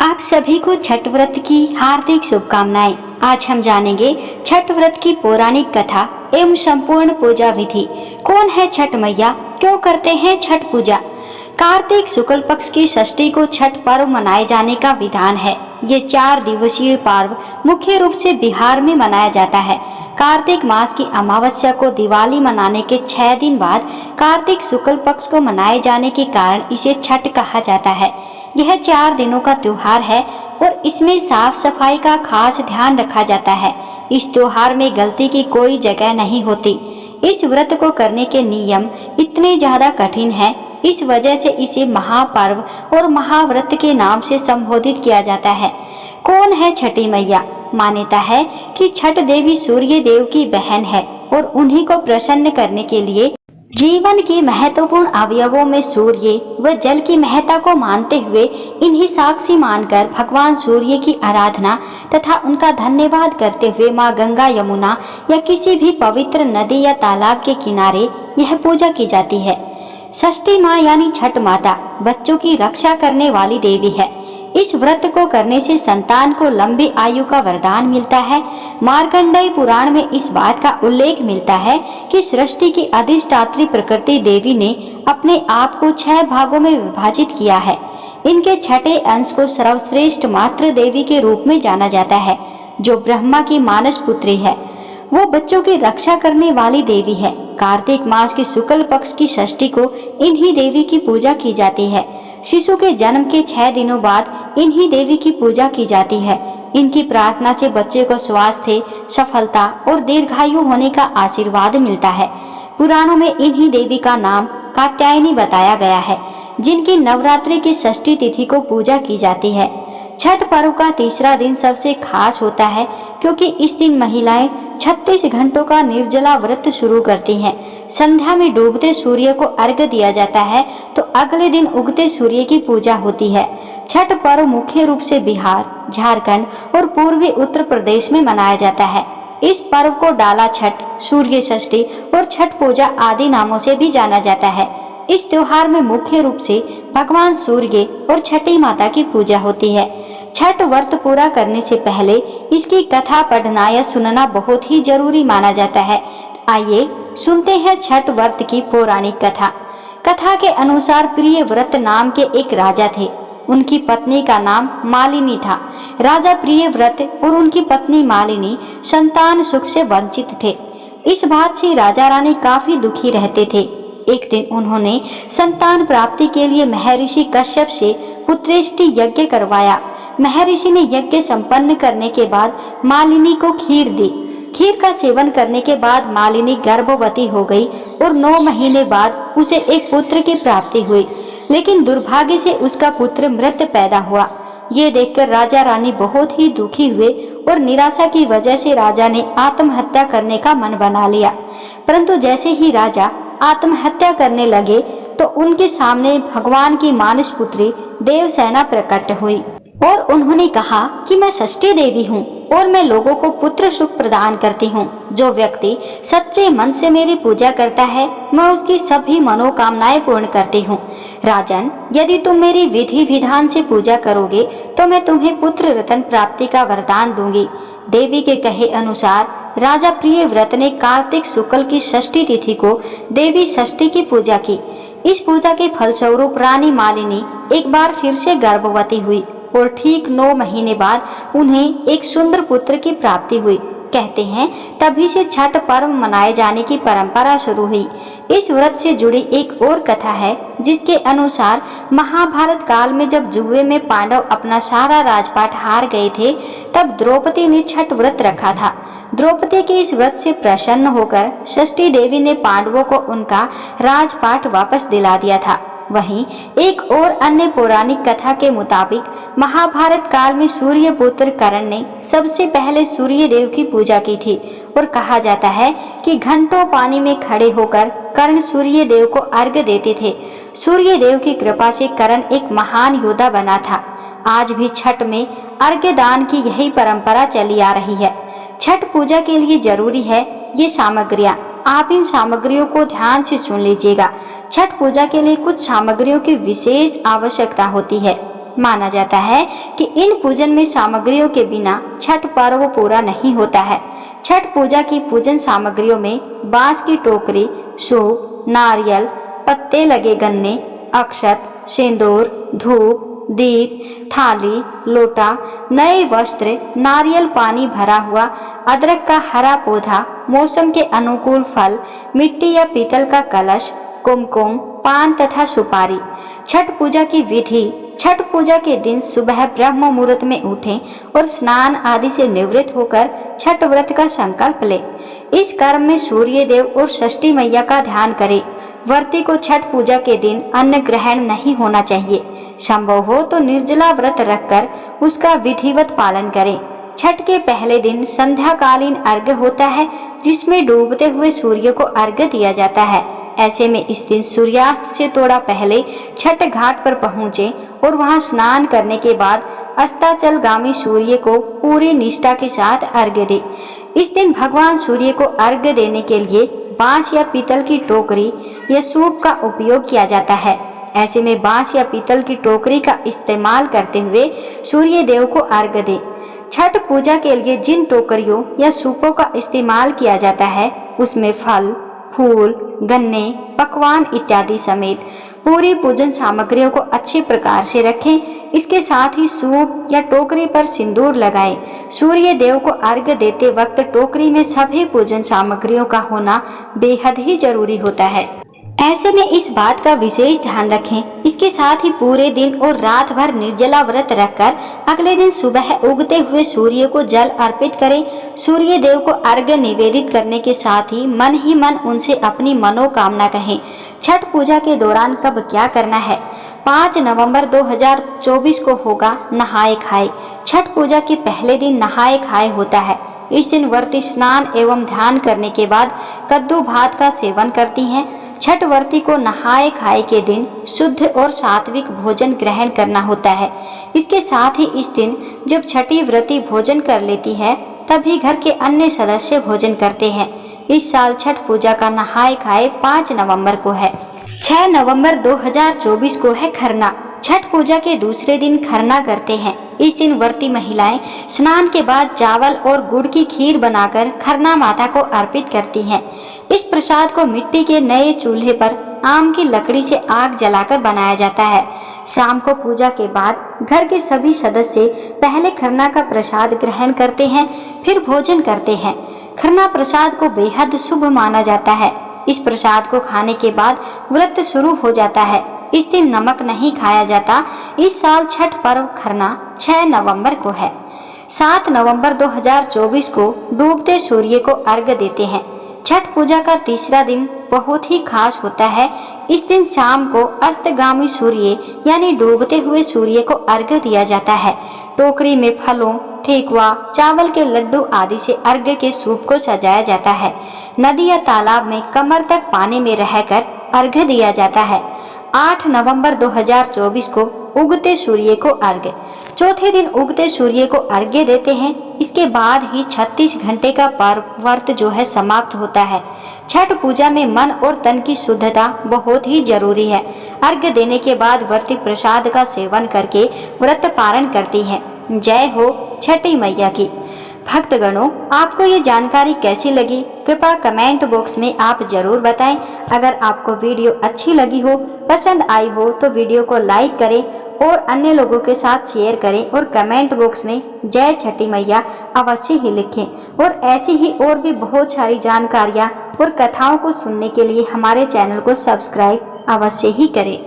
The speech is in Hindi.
आप सभी को छठ व्रत की हार्दिक शुभकामनाएं। आज हम जानेंगे छठ व्रत की पौराणिक कथा एवं संपूर्ण पूजा विधि। कौन है छठ मैया, क्यों करते हैं छठ पूजा। कार्तिक शुक्ल पक्ष की षष्ठी को छठ पर्व मनाए जाने का विधान है। ये 4 दिवसीय पर्व मुख्य रूप से बिहार में मनाया जाता है। कार्तिक मास की अमावस्या को दिवाली मनाने के 6 दिन बाद कार्तिक शुक्ल पक्ष को मनाए जाने के कारण इसे छठ कहा जाता है। यह 4 दिनों का त्योहार है और इसमें साफ सफाई का खास ध्यान रखा जाता है। इस त्योहार में गलती की कोई जगह नहीं होती। इस व्रत को करने के नियम इतने ज्यादा कठिन हैं, इस वजह से इसे महापर्व और महाव्रत के नाम से संबोधित किया जाता है। कौन है छठी मैया। मान्यता है कि छठ देवी सूर्य देव की बहन है और उन्हीं को प्रसन्न करने के लिए जीवन के महत्वपूर्ण अवयवों में सूर्य व जल की महत्ता को मानते हुए इन्हीं साक्षी मानकर भगवान सूर्य की आराधना तथा उनका धन्यवाद करते हुए माँ गंगा, यमुना या किसी भी पवित्र नदी या तालाब के किनारे यह पूजा की जाती है। षष्ठी माँ यानी छठ माता बच्चों की रक्षा करने वाली देवी है। इस व्रत को करने से संतान को लंबी आयु का वरदान मिलता है। मार्कंडेय पुराण में इस बात का उल्लेख मिलता है कि सृष्टि की अधिष्ठात्री प्रकृति देवी ने अपने आप को 6 भागों में विभाजित किया है। इनके छठे अंश को सर्वश्रेष्ठ मातृ देवी के रूप में जाना जाता है, जो ब्रह्मा की मानस पुत्री है। वो बच्चों की रक्षा करने वाली देवी है। कार्तिक मास की शुक्ल पक्ष की षष्ठी को इन्हीं देवी की पूजा की जाती है। शिशु के जन्म के 6 दिनों बाद इन्हीं देवी की पूजा की जाती है। इनकी प्रार्थना से बच्चे को स्वास्थ्य, सफलता और दीर्घायु होने का आशीर्वाद मिलता है। पुराणों में इन्हीं देवी का नाम कात्यायनी बताया गया है, जिनकी नवरात्रि की षष्ठी तिथि को पूजा की जाती है। छठ पर्व का तीसरा दिन सबसे खास होता है, क्योंकि इस दिन महिलाएं 36 घंटों का निर्जला व्रत शुरू करती हैं। संध्या में डूबते सूर्य को अर्घ्य दिया जाता है तो अगले दिन उगते सूर्य की पूजा होती है। छठ पर्व मुख्य रूप से बिहार, झारखंड और पूर्वी उत्तर प्रदेश में मनाया जाता है। इस पर्व को डाला छठ, सूर्य षष्ठी और छठ पूजा आदि नामों से भी जाना जाता है। इस त्योहार में मुख्य रूप से भगवान सूर्य और छठी माता की पूजा होती है। छठ व्रत पूरा करने से पहले इसकी कथा पढ़ना या सुनना बहुत ही जरूरी माना जाता है। आइए सुनते हैं छठ व्रत की पौराणिक कथा। कथा के अनुसार प्रियव्रत नाम के एक राजा थे। उनकी पत्नी का नाम मालिनी था। राजा प्रियव्रत और उनकी पत्नी मालिनी संतान सुख से वंचित थे। इस बात से राजा रानी काफी दुखी रहते थे। एक दिन उन्होंने संतान प्राप्ति के लिए महर्षि कश्यप से पुत्रेष्टि यज्ञ करवाया। महर्षि ने यज्ञ संपन्न करने के बाद मालिनी को खीर दी। खीर का सेवन करने के बाद मालिनी गर्भवती हो गई और 9 महीने बाद उसे एक पुत्र की प्राप्ति हुई, लेकिन दुर्भाग्य से उसका पुत्र मृत पैदा हुआ। ये देखकर राजा रानी बहुत ही दुखी हुए और निराशा की वजह से राजा ने आत्महत्या करने का मन बना लिया। परंतु जैसे ही राजा आत्महत्या करने लगे तो उनके सामने भगवान की मानस पुत्री देवसेना प्रकट हुई और उन्होंने कहा कि मैं षष्ठी देवी हूँ और मैं लोगों को पुत्र सुख प्रदान करती हूँ। जो व्यक्ति सच्चे मन से मेरी पूजा करता है, मैं उसकी सभी मनोकामनाएं पूर्ण करती हूँ। राजन, यदि तुम मेरी विधि विधान से पूजा करोगे तो मैं तुम्हें पुत्र रत्न प्राप्ति का वरदान दूंगी। देवी के कहे अनुसार राजा प्रियव्रत ने कार्तिक शुक्ल की षष्ठी तिथि को देवी षष्ठी की पूजा की। इस पूजा के फलस्वरूप रानी मालिनी एक बार फिर से गर्भवती हुई और ठीक 9 महीने बाद उन्हें एक सुंदर पुत्र की प्राप्ति हुई। कहते हैं तभी से छठ पर्व मनाए जाने की परंपरा शुरू हुई। इस व्रत से जुड़ी एक और कथा है, जिसके अनुसार महाभारत काल में जब जुए में पांडव अपना सारा राजपाट हार गए थे, तब द्रौपदी ने छठ व्रत रखा था। द्रौपदी के इस व्रत से प्रसन्न होकर षष्ठी देवी ने पांडवों को उनका राजपाट वापस दिला दिया था। वहीं एक और अन्य पौराणिक कथा के मुताबिक महाभारत काल में सूर्य पुत्र कर्ण ने सबसे पहले सूर्य देव की पूजा की थी और कहा जाता है कि घंटों पानी में खड़े होकर कर्ण सूर्य देव को अर्घ्य देते थे। सूर्य देव की कृपा से कर्ण एक महान योद्धा बना था। आज भी छठ में अर्घ्य दान की यही परंपरा चली आ रही है। छठ पूजा के लिए जरूरी है ये सामग्रियां। आप इन सामग्रियों को ध्यान से सुन लीजिएगा। छठ पूजा के लिए कुछ सामग्रियों की विशेष आवश्यकता होती है। माना जाता है कि इन पूजन में सामग्रियों के बिना छठ पर्व पूरा नहीं होता है। छठ पूजा की पूजन सामग्रियों में बांस की टोकरी, सूप, नारियल, पत्ते लगे गन्ने, अक्षत, सिंदूर, धूप, दीप, थाली, लोटा, नए वस्त्र, नारियल पानी भरा हुआ, अदरक का हरा पौधा, मौसम के अनुकूल फल, मिट्टी या पीतल का कलश, कुमकुम, पान तथा सुपारी। छठ पूजा की विधि। छठ पूजा के दिन सुबह ब्रह्म मुहूर्त में उठें और स्नान आदि से निवृत्त होकर छठ व्रत का संकल्प लें। इस कर्म में सूर्य देव और षष्ठी मैया का ध्यान करें। व्रती को छठ पूजा के दिन अन्न ग्रहण नहीं होना चाहिए। संभव हो तो निर्जला व्रत रखकर उसका विधिवत पालन करें। छठ के पहले दिन संध्याकालीन अर्घ्य होता है, जिसमें डूबते हुए सूर्य को अर्घ्य दिया जाता है। ऐसे में इस दिन सूर्यास्त से थोड़ा पहले छठ घाट पर पहुँचे और वहां स्नान करने के बाद अस्ताचलगामी सूर्य को पूरी निष्ठा के साथ अर्घ्य दे। इस दिन भगवान सूर्य को अर्घ्य देने के लिए बांस या पीतल की टोकरी या सूप का उपयोग किया जाता है। ऐसे में बांस या पीतल की टोकरी का इस्तेमाल करते हुए सूर्य देव को अर्घ्य दे। छठ पूजा के लिए जिन टोकरियों या सूपों का इस्तेमाल किया जाता है उसमें फल, फूल, गन्ने, पकवान इत्यादि समेत पूरी पूजन सामग्रियों को अच्छे प्रकार से रखें। इसके साथ ही सूप या टोकरी पर सिंदूर लगाएं। सूर्य देव को अर्घ्य देते वक्त टोकरी में सभी पूजन सामग्रियों का होना बेहद ही जरूरी होता है। ऐसे में इस बात का विशेष ध्यान रखें। इसके साथ ही पूरे दिन और रात भर निर्जला व्रत रखकर अगले दिन सुबह उगते हुए सूर्य को जल अर्पित करें। सूर्य देव को अर्घ्य निवेदित करने के साथ ही मन उनसे अपनी मनोकामना कहें। छठ पूजा के दौरान कब क्या करना है? 5 नवंबर 2024 को होगा नहाए खाए। छठ पूजा के पहले दिन नहाए खाए होता है। इस दिन व्रती स्नान एवं ध्यान करने के बाद कद्दू भात का सेवन करती हैं। छठ व्रती को नहाए खाए के दिन शुद्ध और सात्विक भोजन ग्रहण करना होता है। इसके साथ ही इस दिन जब छठी व्रती भोजन कर लेती है तभी घर के अन्य सदस्य भोजन करते हैं। इस साल छठ पूजा का नहाए खाए 5 नवंबर को है। 6 नवंबर 2024 को है खरना। छठ पूजा के दूसरे दिन खरना करते हैं। इस दिन व्रती महिलाएं स्नान के बाद चावल और गुड़ की खीर बनाकर खरना माता को अर्पित करती हैं। इस प्रसाद को मिट्टी के नए चूल्हे पर आम की लकड़ी से आग जलाकर बनाया जाता है। शाम को पूजा के बाद घर के सभी सदस्य पहले खरना का प्रसाद ग्रहण करते हैं, फिर भोजन करते हैं। खरना प्रसाद को बेहद शुभ माना जाता है। इस प्रसाद को खाने के बाद व्रत शुरू हो जाता है। इस दिन नमक नहीं खाया जाता। इस साल छठ पर्व खरना 6 नवंबर को है। 7 नवंबर 2024 को डूबते सूर्य को अर्घ्य देते हैं। छठ पूजा का तीसरा दिन बहुत ही खास होता है। इस दिन शाम को अस्तगामी सूर्य यानी डूबते हुए सूर्य को अर्घ्य दिया जाता है। टोकरी में फलों, ठेकुआ, चावल के लड्डू आदि से अर्घ्य के सूप को सजाया जाता है। नदी या तालाब में कमर तक पानी में रहकर अर्घ्य दिया जाता है। 8 नवंबर 2024 को उगते सूर्य को अर्घ्य। चौथे दिन उगते सूर्य को अर्घ्य देते हैं। इसके बाद ही 36 घंटे का पर्व व्रत जो है समाप्त होता है। छठ पूजा में मन और तन की शुद्धता बहुत ही जरूरी है। अर्घ्य देने के बाद व्रती प्रसाद का सेवन करके व्रत पारण करती है। जय हो छठी मैया की। भक्तगणों, आपको ये जानकारी कैसी लगी कृपया कमेंट बॉक्स में आप जरूर बताएं। अगर आपको वीडियो अच्छी लगी हो, पसंद आई हो तो वीडियो को लाइक करें और अन्य लोगों के साथ शेयर करें और कमेंट बॉक्स में जय छठी मैया अवश्य ही लिखें। और ऐसी ही और भी बहुत सारी जानकारियाँ और कथाओं को सुनने के लिए हमारे चैनल को सब्सक्राइब अवश्य ही करें।